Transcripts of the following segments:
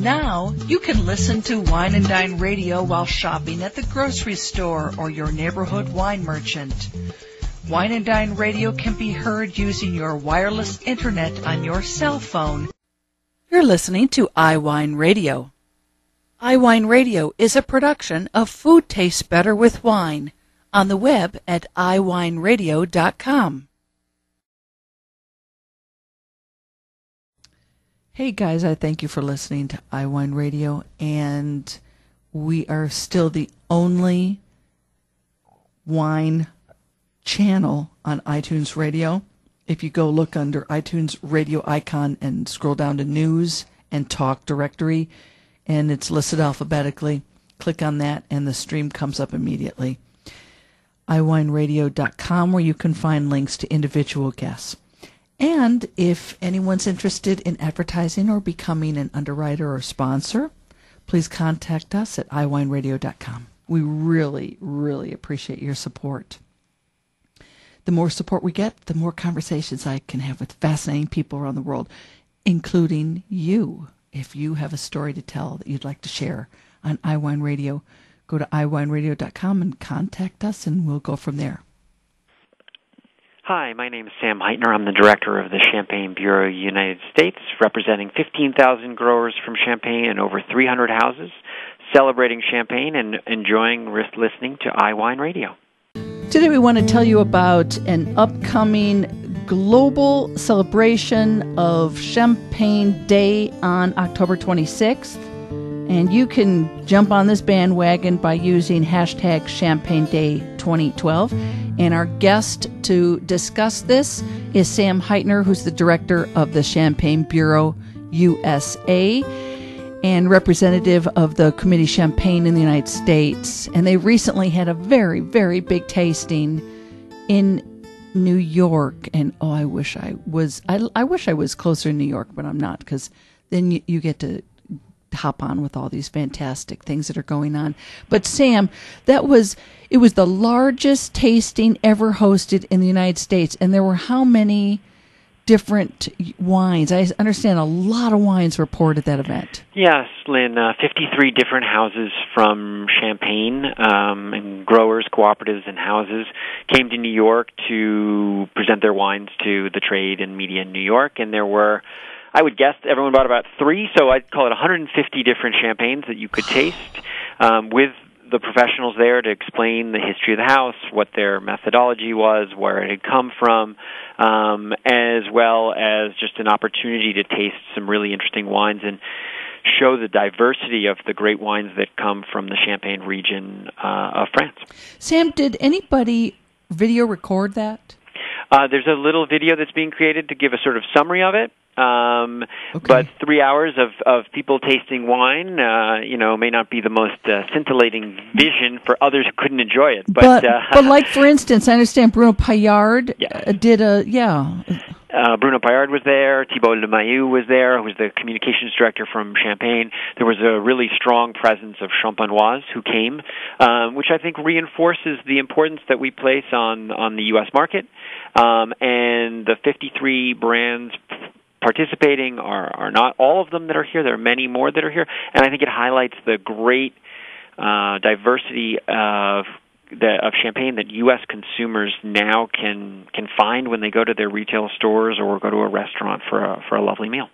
Now, you can listen to Wine and Dine Radio while shopping at the grocery store or your neighborhood wine merchant. Wine and Dine Radio can be heard using your wireless internet on your cell phone. You're listening to iWineRadio. iWineRadio is a production of Food Tastes Better with Wine on the web at iWineRadio.com. Hey guys, I thank you for listening to iWineRadio, and we are still the only wine channel on iTunes Radio. If you go look under iTunes radio icon and scroll down to News and Talk Directory, and it's listed alphabetically, click on that and the stream comes up immediately. iWineRadio.com, where you can find links to individual guests. And if anyone's interested in advertising or becoming an underwriter or sponsor, please contact us at iWineRadio.com. We really, really appreciate your support. The more support we get, the more conversations I can have with fascinating people around the world, including you. If you have a story to tell that you'd like to share on iWine Radio, go to iWineRadio.com and contact us, and we'll go from there. Hi, my name is Sam Heitner. I'm the director of the Champagne Bureau United States, representing 15,000 growers from Champagne and over 300 houses, celebrating Champagne and enjoying listening to iWine Radio. Today we want to tell you about an upcoming global celebration of Champagne Day on October 26th. And you can jump on this bandwagon by using hashtag Champagne Day 2012. And our guest to discuss this is Sam Heitner, who's the director of the Champagne Bureau USA and representative of the Comité Champagne in the United States. And they recently had a very, very big tasting in New York. And I wish I was closer to New York, but I'm not, because then you get to hop on with all these fantastic things that are going on. But Sam, it was the largest tasting ever hosted in the United States, and there were how many different wines? I understand a lot of wines were poured at that event. Yes, Lynn, 53 different houses from Champagne, and growers, cooperatives, and houses came to New York to present their wines to the trade and media in New York, and there were, I would guess everyone bought about 3, so I'd call it 150 different champagnes that you could taste, with the professionals there to explain the history of the house, what their methodology was, where it had come from, as well as just an opportunity to taste some really interesting wines and show the diversity of the great wines that come from the Champagne region of France. Sam, did anybody video record that? There's a little video that's being created to give a sort of summary of it. Okay. But 3 hours of people tasting wine, may not be the most scintillating vision for others who couldn't enjoy it. But like, for instance, I understand Bruno Paillard did Bruno Paillard was there. Thibault Lemayeux was there, who was the communications director from Champagne. There was a really strong presence of Champenoise who came, which I think reinforces the importance that we place on the U.S. market. And the 53 brands participating are not all of them that are here. There are many more that are here, and I think it highlights the great diversity of Champagne that U.S. consumers now can find when they go to their retail stores or go to a restaurant for a lovely meal.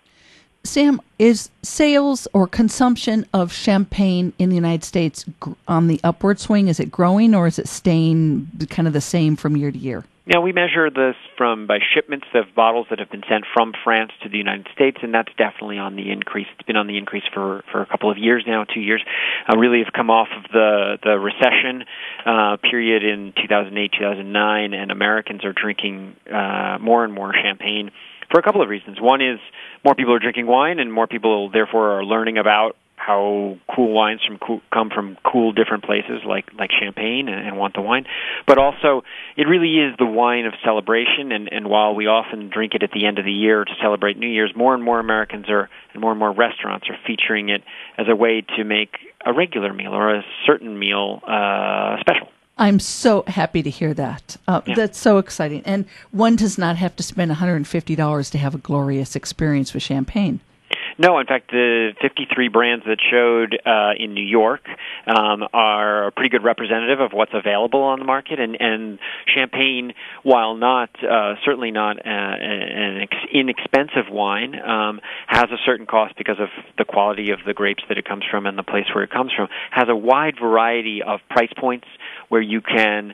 Sam, is sales or consumption of Champagne in the United States on the upward swing? Is it growing, or is it staying kind of the same from year to year? Yeah, we measure this by shipments of bottles that have been sent from France to the United States, and that's definitely on the increase. It's been on the increase for a couple of years now, 2 years. Really have come off of the recession period in 2008, 2009, and Americans are drinking more and more champagne for a couple of reasons. One is more people are drinking wine, and more people, therefore, are learning about how cool wines come from cool different places like Champagne and want the wine. But also, it really is the wine of celebration, and while we often drink it at the end of the year to celebrate New Year's, more and more Americans and more restaurants are featuring it as a way to make a regular meal or a certain meal special. I'm so happy to hear that. That's so exciting. And one does not have to spend $150 to have a glorious experience with Champagne. No, in fact, the 53 brands that showed in New York are a pretty good representative of what's available on the market. And Champagne, while not certainly not an inexpensive wine, has a certain cost because of the quality of the grapes that it comes from and the place where it comes from, has a wide variety of price points where you can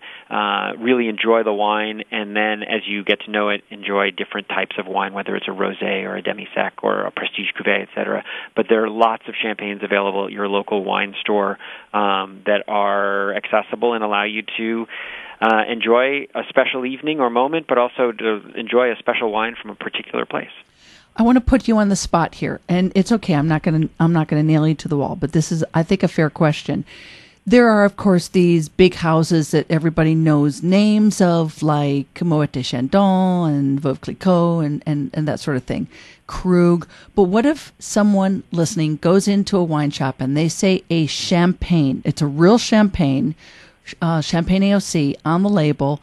really enjoy the wine, and then as you get to know it, enjoy different types of wine, whether it's a rosé or a demi-sec or a prestige cuvée, etc. But there are lots of champagnes available at your local wine store that are accessible and allow you to enjoy a special evening or moment, but also to enjoy a special wine from a particular place. I want to put you on the spot here, and it's okay. I'm not going to nail you to the wall, but this is, I think, a fair question. There are, of course, these big houses that everybody knows names of, like Moet de Chandon and Veuve Clicquot and that sort of thing, Krug. But what if someone listening goes into a wine shop and they say a champagne, it's a real champagne, Champagne AOC on the label,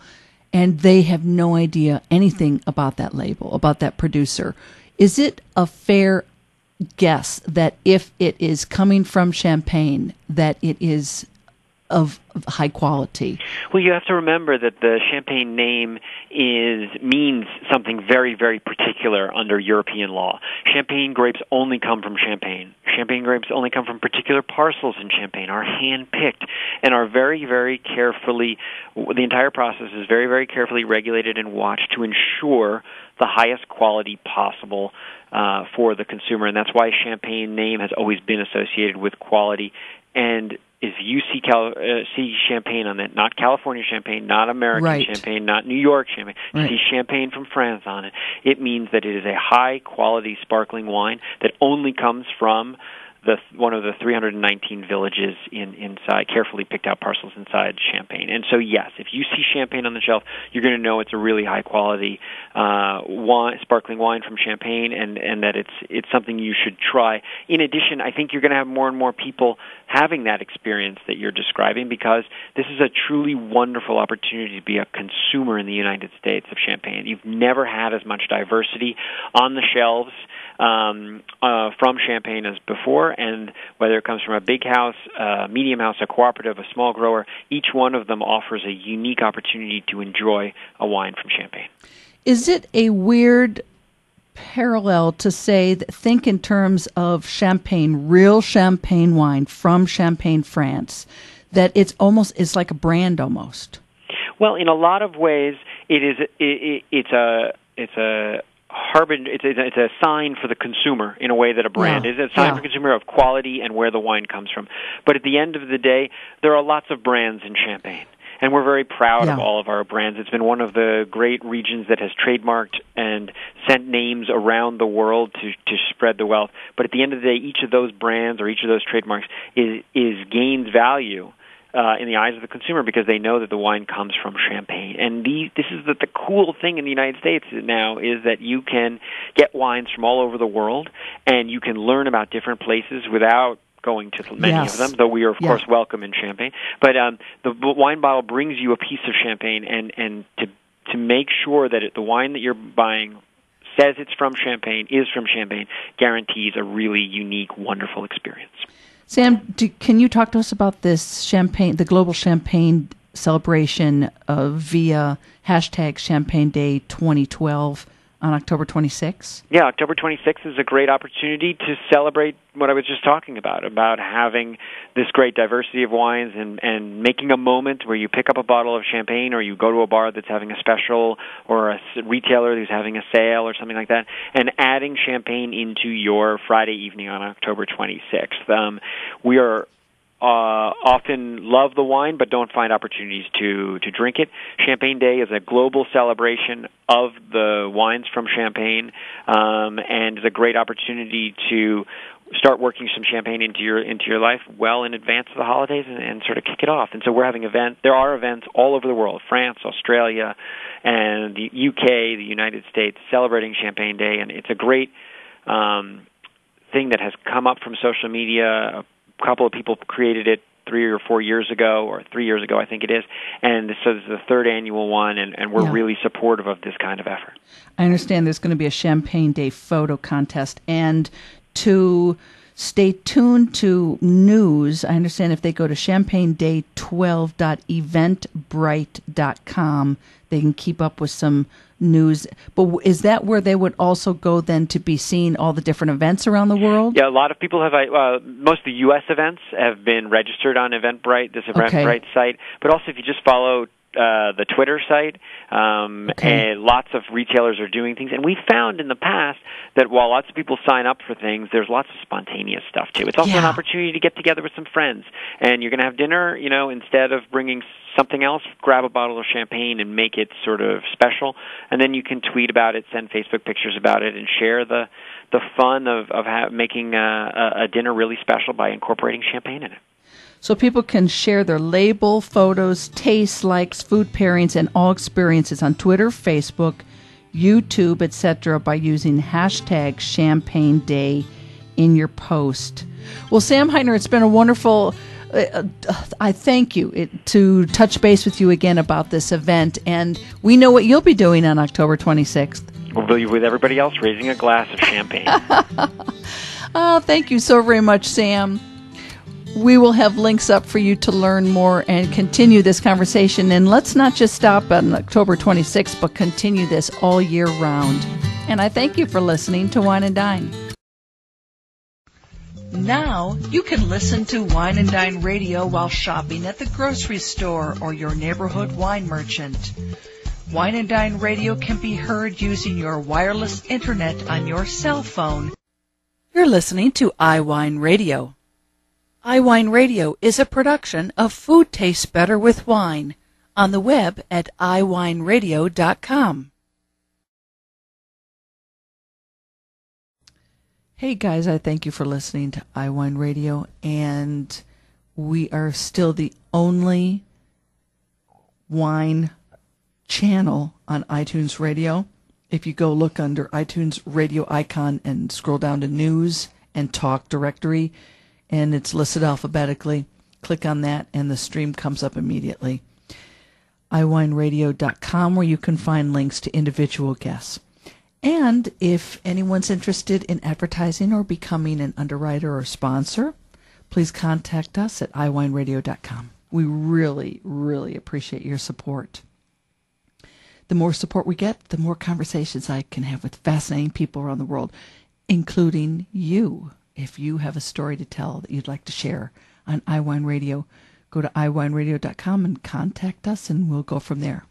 and they have no idea anything about that label, about that producer? Is it a fair guess that if it is coming from Champagne, that it is of high quality? Well, you have to remember that the Champagne name means something very, very particular under European law. Champagne grapes only come from Champagne. Champagne grapes only come from particular parcels in Champagne, are hand-picked, and are very, very carefully, the entire process is very, very carefully regulated and watched to ensure the highest quality possible for the consumer, and that's why Champagne name has always been associated with quality. And if you see Champagne on it, not California Champagne, not American Champagne, not New York Champagne, you see Champagne from France on it, it means that it is a high-quality sparkling wine that only comes from one of the 319 villages inside, carefully picked out parcels inside Champagne. And so, yes, if you see Champagne on the shelf, you're going to know it's a really high-quality sparkling wine from Champagne, and that it's something you should try. In addition, I think you're going to have more and more people having that experience that you're describing, because this is a truly wonderful opportunity to be a consumer in the United States of Champagne. You've never had as much diversity on the shelves from Champagne as before, and whether it comes from a big house, a medium house, a cooperative, a small grower, each one of them offers a unique opportunity to enjoy a wine from Champagne. Is it a weird parallel to say, think in terms of Champagne, real Champagne wine from Champagne, France, that it's like a brand almost? Well, in a lot of ways, it's a sign for the consumer in a way that a brand is. It's a sign for the consumer of quality and where the wine comes from. But at the end of the day, there are lots of brands in Champagne, and we're very proud of all of our brands. It's been one of the great regions that has trademarked and sent names around the world to spread the wealth. But at the end of the day, each of those brands or each of those trademarks gains value in the eyes of the consumer, because they know that the wine comes from Champagne. And this is the cool thing in the United States now, is that you can get wines from all over the world, and you can learn about different places without going to many of them, though we are, of course, welcome in Champagne. But the wine bottle brings you a piece of Champagne, and to make sure that the wine that you're buying says it's from Champagne, is from Champagne, guarantees a really unique, wonderful experience. Sam, can you talk to us about this Champagne, the global Champagne celebration via hashtag Champagne Day 2012 on October 26th? Yeah, October 26th is a great opportunity to celebrate what I was just talking about having this great diversity of wines and making a moment where you pick up a bottle of champagne, or you go to a bar that's having a special, or a retailer who's having a sale or something like that, and adding champagne into your Friday evening on October 26th. We are often love the wine but don't find opportunities to drink it. Champagne Day is a global celebration of the wines from Champagne, and is a great opportunity to start working some champagne into your life well in advance of the holidays and sort of kick it off. And so we're having events. There are events all over the world, France, Australia, and the UK, the United States, celebrating Champagne Day, and it's a great thing that has come up from social media. A couple of people created it 3 or 4 years ago, or 3 years ago, I think it is. And so this is the third annual one, and we're really supportive of this kind of effort. I understand there's going to be a Champagne Day photo contest. And to stay tuned to news. I understand if they go to champagneday12.eventbrite.com, they can keep up with some news. But is that where they would also go then to be seeing all the different events around the world? Yeah, a lot of people have. Most of the U.S. events have been registered on Eventbrite, this Eventbrite site. But also, if you just follow the Twitter site, and lots of retailers are doing things. And we've found in the past that while lots of people sign up for things, there's lots of spontaneous stuff too. It's also an opportunity to get together with some friends. And you're going to have dinner, instead of bringing something else, grab a bottle of champagne and make it sort of special. And then you can tweet about it, send Facebook pictures about it, and share the fun of making a dinner really special by incorporating champagne in it. So people can share their label, photos, tastes, likes, food pairings, and all experiences on Twitter, Facebook, YouTube, etc. by using hashtag Champagne Day in your post. Well, Sam Heitner, it's been a wonderful... I thank you to touch base with you again about this event, and we know what you'll be doing on October 26th. We'll be with everybody else raising a glass of champagne. Oh, thank you so very much, Sam. We will have links up for you to learn more and continue this conversation. And let's not just stop on October 26th, but continue this all year round. And I thank you for listening to Wine and Dine. Now you can listen to Wine and Dine Radio while shopping at the grocery store or your neighborhood wine merchant. Wine and Dine Radio can be heard using your wireless internet on your cell phone. You're listening to iWineRadio. iWineRadio is a production of Food Tastes Better with Wine on the web at iWineRadio.com. Hey guys, I thank you for listening to iWineRadio, and we are still the only wine channel on iTunes Radio. If you go look under iTunes radio icon and scroll down to News and Talk Directory, and it's listed alphabetically, click on that and the stream comes up immediately. iWineRadio.com, where you can find links to individual guests. And if anyone's interested in advertising or becoming an underwriter or sponsor, please contact us at iWineRadio.com. We really, really appreciate your support. The more support we get, the more conversations I can have with fascinating people around the world, including you. If you have a story to tell that you'd like to share on iWineRadio, go to iWineRadio.com and contact us, and we'll go from there.